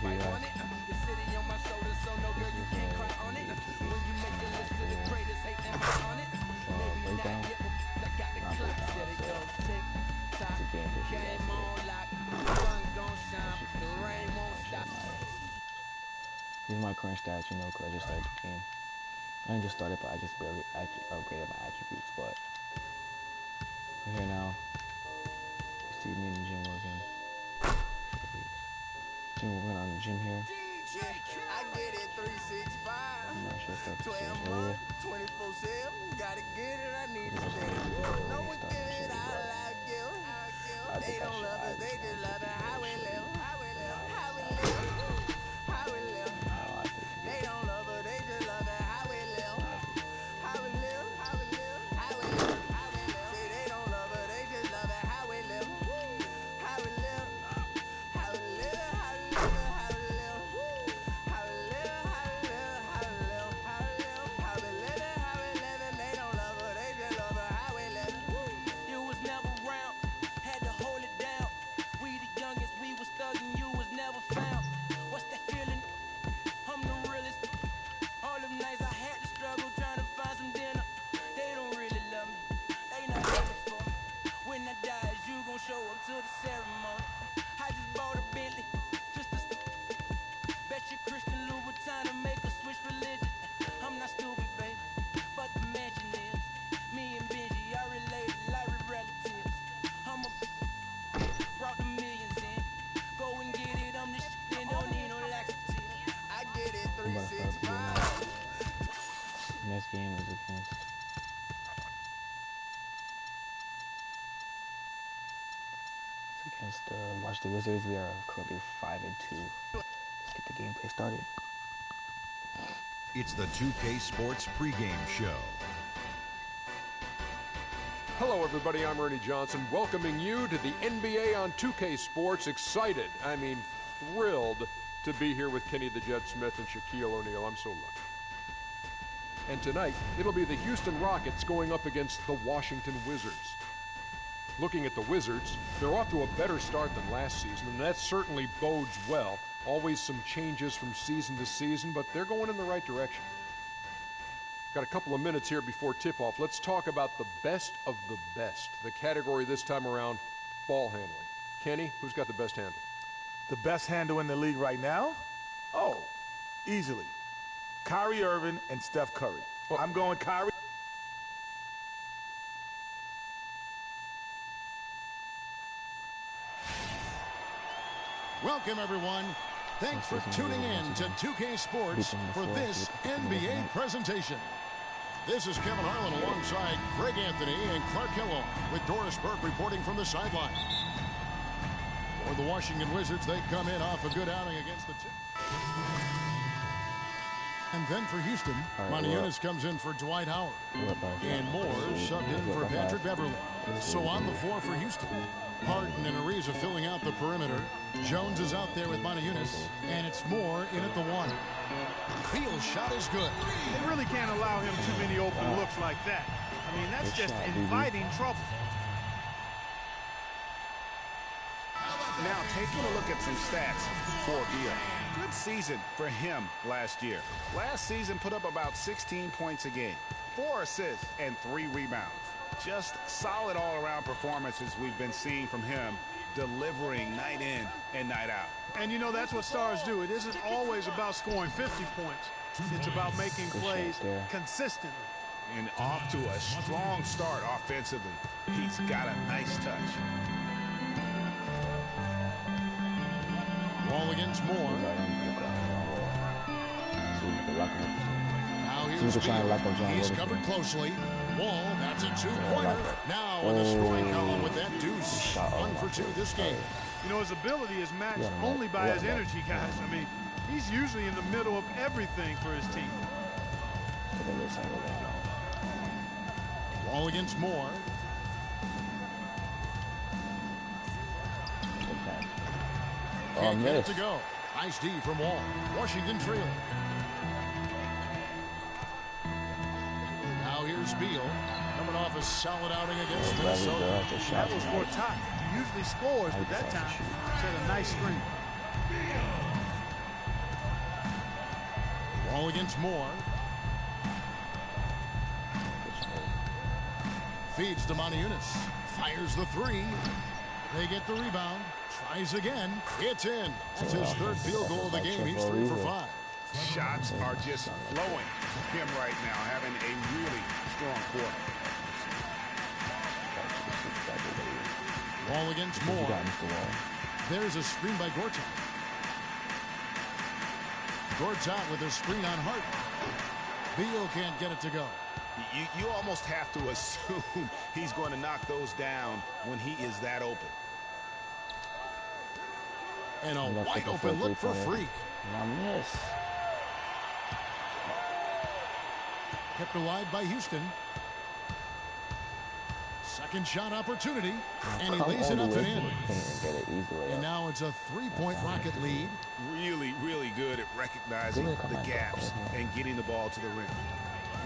for you guys. The city on my shoulders, so no girl you can't cry on it. When you make the list of the greatest, hate them on it. Maybe not yet, but I got the clock set it go tick tock. Game on lock, sun gon' shine, the rain won't stop. These are my current stats, you know, because I just started the game. I didn't just start it, but I just barely upgraded my attributes. But we're here now. You see me in the gym working. We're on the gym here. I get it 365. I'm not sure if that's 12 months, 24/7. Gotta get it, I need to stay. No one give it out like you. They don't love it, they just love it. How we live, how we live, how we live, how we live. They don't love it, they just love it. How we live, how we live, how we live, how we live, how we live. See, they don't love it, they just love it. How we live, how we live, how we live, how we live, how we live, how we live, how we live, how we live, how we live, how we live, and they don't love it, they just love it. How we live. You was never around, had to hold it down. We the youngest, we was thugging, you was never found. What's that feeling? I'm the realest. All them nights I had to struggle trying to find some dinner. They don't really love me, they not ready for me. When I die, is you gon' show up to the ceremony? I just bought a Bentley, just to bet you Christian Louboutin to make a switch religion. I'm not stupid, baby, but the mansion is. Me and Benji are related like we relatives. I'm a brought the millions in. Go and get it, I'm the shit, don't need no laxative. I get it 365. Next game is against Washington Wizards. We are currently 5-2. Let's get the gameplay started. It's the 2K Sports pregame show. Hello, everybody. I'm Ernie Johnson, welcoming you to the NBA on 2K Sports. Excited, I mean thrilled, to be here with Kenny the Jet Smith and Shaquille O'Neal. I'm so lucky. And tonight, it'll be the Houston Rockets going up against the Washington Wizards. Looking at the Wizards, they're off to a better start than last season, and that certainly bodes well. Always some changes from season to season, but they're going in the right direction. Got a couple of minutes here before tip-off. Let's talk about the best of the best. The category this time around, ball handling. Kenny, who's got the best handle? The best handle in the league right now? Oh, easily. Kyrie Irving and Steph Curry. Well, I'm going Kyrie. Welcome, everyone. Thanks for tuning in to 2K Sports for this NBA presentation. This is Kevin Harlan alongside Greg Anthony and Clark Kellogg with Doris Burke reporting from the sideline. For the Washington Wizards, they come in off a good outing against the And then for Houston, Moniunas comes in for Dwight Howard. And Moore subbed in for Patrick Beverly. So on the floor for Houston, Harden and Ariza filling out the perimeter. Jones is out there with Moniunas, and it's Moore in at the one. Beal's shot is good. They really can't allow him too many open looks like that. I mean, that's just inviting trouble. Now, taking a look at some stats for Beal. Good season for him last year. Last season put up about 16 points a game, 4 assists, and 3 rebounds. Just solid all-around performances we've been seeing from him, delivering night in and night out. And, you know, that's what stars do. It isn't always about scoring 50 points. It's about making plays consistently. And off to a strong start offensively. He's got a nice touch. Wall against Moore. Now here's Beal. He's covered closely. Wall, that's a two-pointer. Now in the scoring column with that deuce. 1 for 2 this game. You know, his ability is matched only by his energy, guys. I mean, he's usually in the middle of everything for his team. Wall against Moore. Can't get it to go. Nice D from Wall. Washington trailing. Now here's Beal. Coming off a solid outing against Minnesota. That was more top. He usually scores, but that time set a nice screen. Ball against Moore. Feeds to Moniunas. Fires the three. They get the rebound. Tries again. It's in. That's his third field goal of the game. He's 3 for 5. Shots are just flowing for him right now, having a really strong quarter. Ball against Moore. There's a screen by Gortat. Gortat with a screen on Hart. Beal can't get it to go. You almost have to assume he's going to knock those down when he is that open. And a wide open look for Freak. Miss. Kept alive by Houston. Second shot opportunity. And he lays it up and in. And now it's a 3-point Rocket lead. Really, really good at recognizing the gaps and getting the ball to the rim.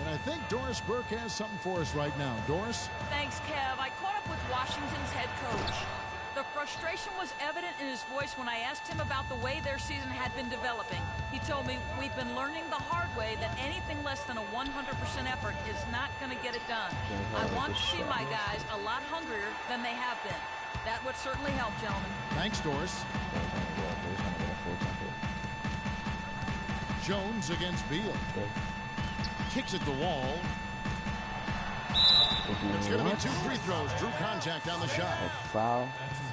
And I think Doris Burke has something for us right now. Doris? Thanks, Kev. I caught up with Washington's head coach. The frustration was evident in his voice when I asked him about the way their season had been developing. He told me, we've been learning the hard way that anything less than a 100% effort is not going to get it done. I want to see my guys a lot hungrier than they have been. That would certainly help, gentlemen. Thanks, Doris. Jones against Beal. Kicks at the wall. It's going to be 2 free throws. Drew contact on the shot. Foul.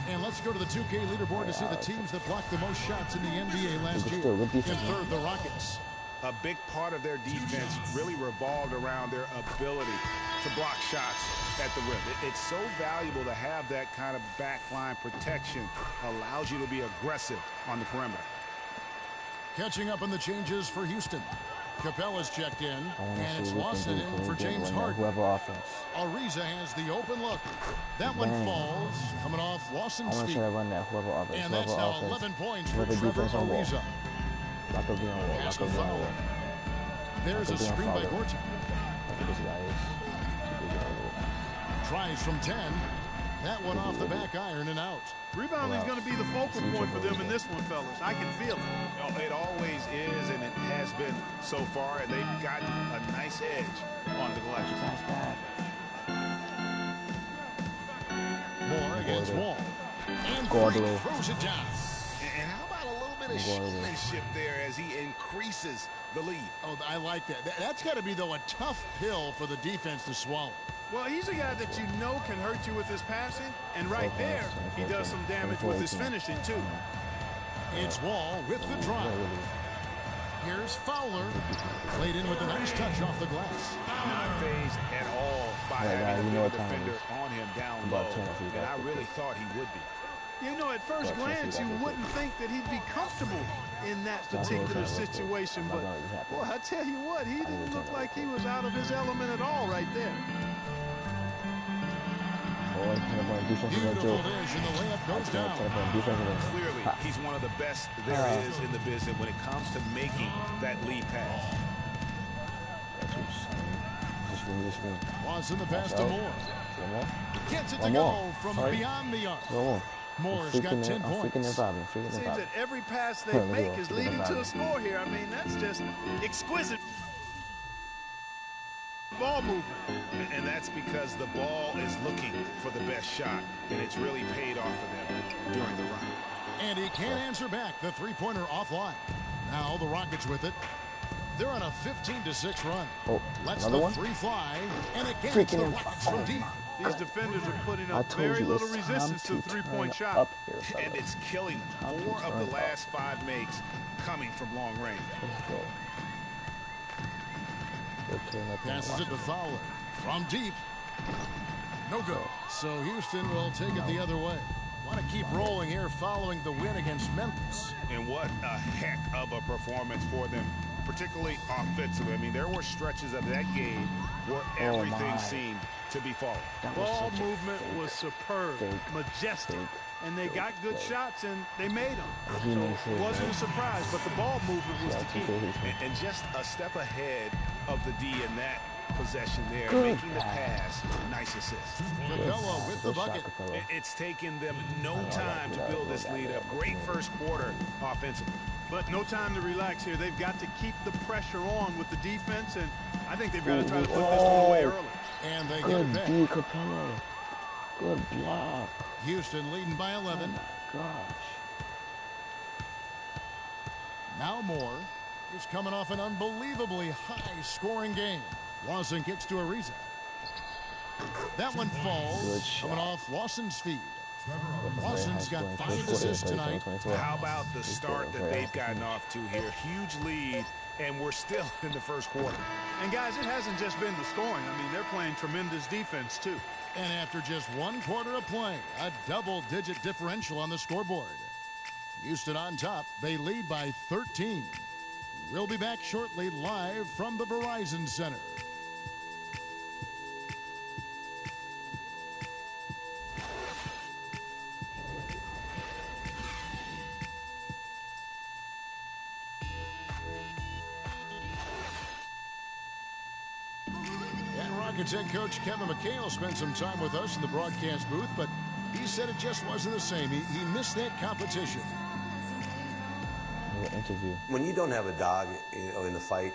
And let's go to the 2K leaderboard to see the teams that blocked the most shots in the NBA last year. In third, the Rockets. A big part of their defense really revolved around their ability to block shots at the rim. It's so valuable to have that kind of backline protection. Allows you to be aggressive on the perimeter. Catching up on the changes for Houston. Capella's checked in, and it's Lawson in for James Harden. Ariza has the open look. That one falls, coming off Lawson's feet. And that's now 11 points for Trevor Ariza. Pass the foul. There's a screen by Gortat. Tries from 10. That one off the back iron and out. Rebounding is going to be the focal point for them in this one, fellas. I can feel it. Oh, it always is, and it has been so far, and they've gotten a nice edge on the glass. Moore against Wall. And Freak throws it down. And how about a little bit of showmanship there as he increases the lead? Oh, I like that. That's got to be, though, a tough pill for the defense to swallow. Well, he's a guy that you know can hurt you with his passing, and right there, he does some damage with his finishing, too. It's Wall with the drive. Here's Fowler. Played in with a nice touch off the glass. Not phased at all by having a defender on him down low, and I really thought he would be. You know, at first glance, you wouldn't think that he'd be comfortable in that particular situation, but, well, I tell you what, he didn't look like he was out of his element at all right there. Beautiful dish, and the layup goes down. Clearly, he's one of the best there is in the business when it comes to making that lead pass. Watson the pass to Moore. Gets it to go from beyond the arc. Moore's got 10 points. Seems that every pass they make is leading to a score here. I mean, that's just exquisite ball movement. And that's because the ball is looking for the best shot, and it's really paid off for them during the run. And he can't answer back. The three-pointer offline. Now the Rockets with it. They're on a 15-6 run. Lets the three fly, and again it's the Rockets from deep. These defenders are putting up very little resistance to the three-point shot. And it's killing them. 4 of the last 5 makes coming from long range. Passes it to Fowler. From deep. No good. So Houston will take it the other way. Want to keep rolling here following the win against Memphis. And what a heck of a performance for them, particularly offensively. I mean, there were stretches of that game where everything seemed to be falling. Ball movement was superb, majestic, and they got good shots, and they made them. So it wasn't a surprise, but the ball movement was the key. And just a step ahead of the D in that possession there, making the pass. Nice assist. Capella with the bucket. It's taken them no time to build this lead up. Great first quarter offensively. But no time to relax here. They've got to keep the pressure on with the defense, and I think they've got to try to put this one away early. And they get Good it back. D, Capello. Good block. Houston leading by 11. Oh, my gosh. Now Moore is coming off an unbelievably high-scoring game. Lawson kicks to Ariza. That one falls, coming off Lawson's feet. Lawson's got 5 assists tonight. How about the start that they've gotten off to here? Huge lead, and we're still in the first quarter. And, guys, it hasn't just been the scoring. I mean, they're playing tremendous defense, too. And after just 1 quarter of play, a double-digit differential on the scoreboard. Houston on top. They lead by 13. We'll be back shortly live from the Verizon Center. Rockets head coach Kevin McHale spent some time with us in the broadcast booth, but he said it just wasn't the same. He missed that competition. Interview. When you don't have a dog, in the fight,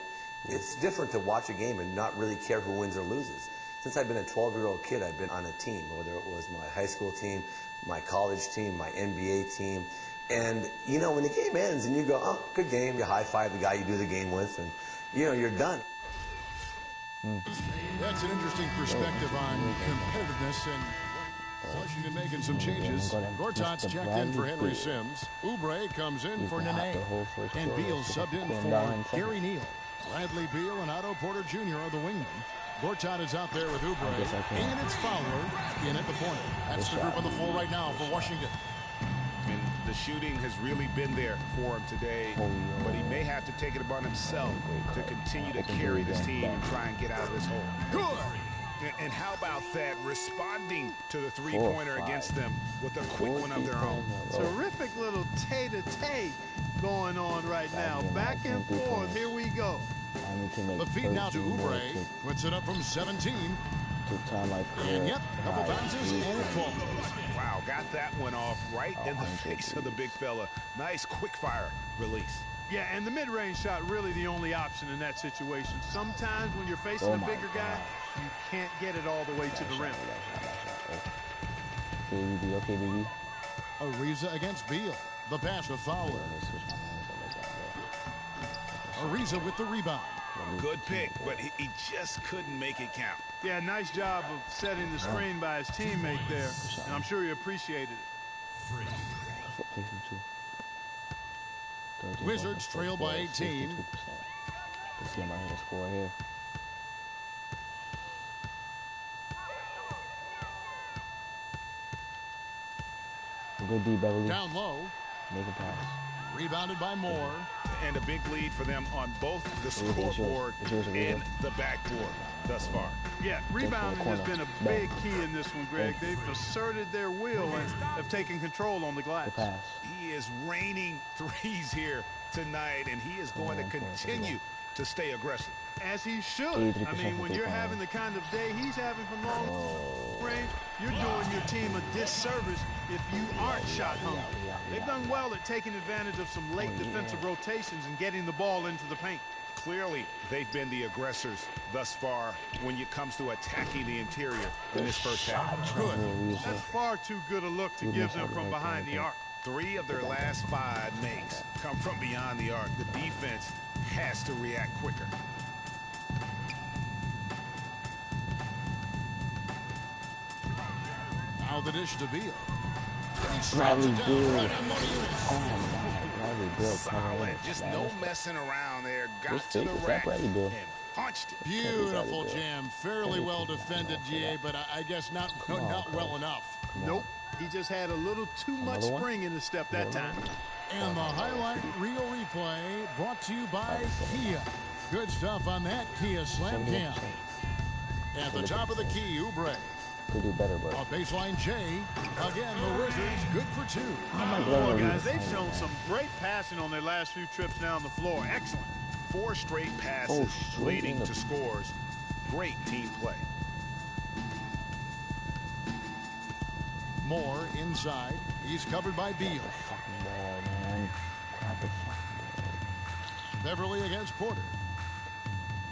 it's different to watch a game and not really care who wins or loses. Since I've been a 12-year-old kid, I've been on a team, whether it was my high school team, my college team, my NBA team. And, when the game ends and you go, oh, good game, you high-five the guy you do the game with, and, you're done. That's an interesting perspective on competitiveness, and Washington making some changes. Gortat's checked in for Henry Sims. Oubre comes in for Nene. And Beal subbed in for Gary Neal. Bradley Beal and Otto Porter Jr. are the wingmen. Gortat is out there with Oubre. And it's Fowler in at the point. That's the group on the floor right now for Washington. And the shooting has really been there for him today, but he may have to take it upon himself to continue to carry this team and try and get out of this hole. Good! And how about that, responding to the three-pointer against them with a quick one of their own. Terrific little tay-to-tay going on right now. Back and forth, here we go. The feed now to Oubre, puts it up from 17. And yep, couple bounces and it falls. Wow, got that one off right in the face of the big fella. Nice quick fire release. Yeah, and the mid-range shot really the only option in that situation. Sometimes when you're facing a bigger guy, you can't get it all the way to the rim. Okay, baby. Ariza against Beal. The pass to Fowler. Ariza with the rebound. Good pick, but he just couldn't make it count. Yeah, nice job of setting the screen by his teammate there, and I'm sure he appreciated it. Wizards trail by 18. Let's see, I might hit a score here. Good D, Beverly. Down low. Make a pass. Rebounded by Moore. And a big lead for them on both the scoreboard and the backboard thus far. Yeah, rebounding has been a big key in this one, Greg. They've asserted their will and have taken control on the glass. He is raining threes here tonight, and he is going to continue to stay aggressive. As he should. I mean, when you're having the kind of day he's having from long range, you're doing your team a disservice if you aren't shot hungry. They've done well at taking advantage of some late defensive rotations and getting the ball into the paint. Clearly, they've been the aggressors thus far when it comes to attacking the interior in this first half. Good. That's far too good a look to give them from behind the arc. 3 of their last 5 makes come from beyond the arc. The defense has to react quicker. Now the dish to Beal. Bradley Beal. Bradley Beal. Solid. Just no messing around there. Got to the rack and punched it. Beautiful jam. Fairly well defended, GA, but I guess not well enough. Nope. He just had a little too much spring in his step that time. And the highlight reel replay brought to you by Kia. Good stuff on that Kia Slam Cam. At the top of the key, Oubre. Could do better, but off baseline, Jay. Again, the Wizards good for 2. Oh, guys, they've shown some great passing on their last few trips down the floor. Excellent. 4 straight passes leading to scores. Great team play. Moore inside. He's covered by Beal. Fucking ball, man. Grab the fucking Beverly against Porter.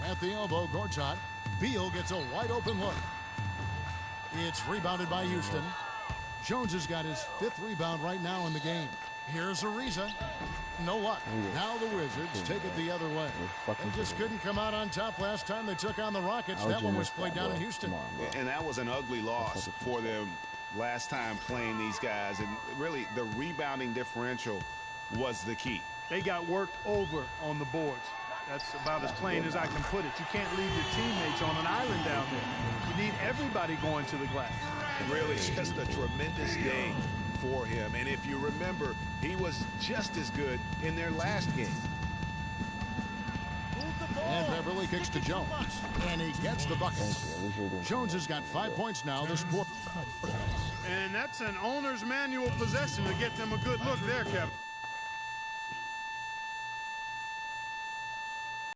At the elbow, Gortat. Beal gets a wide open look. It's rebounded by Houston. Jones has got his 5th rebound right now in the game. Here's Ariza. No luck. Now the Wizards take it the other way. They just couldn't come out on top last time they took on the Rockets. That one was played down in Houston. And that was an ugly loss for them last time playing these guys. And really, the rebounding differential was the key. They got worked over on the boards. That's about as plain as I can put it. You can't leave your teammates on an island down there. You need everybody going to the glass. Really just a tremendous game for him. And if you remember, he was just as good in their last game. And Beverly kicks to Jones. And he gets the bucket. Jones has got 5 points now this quarter. And that's an owner's manual possession to get them a good look there, Kevin.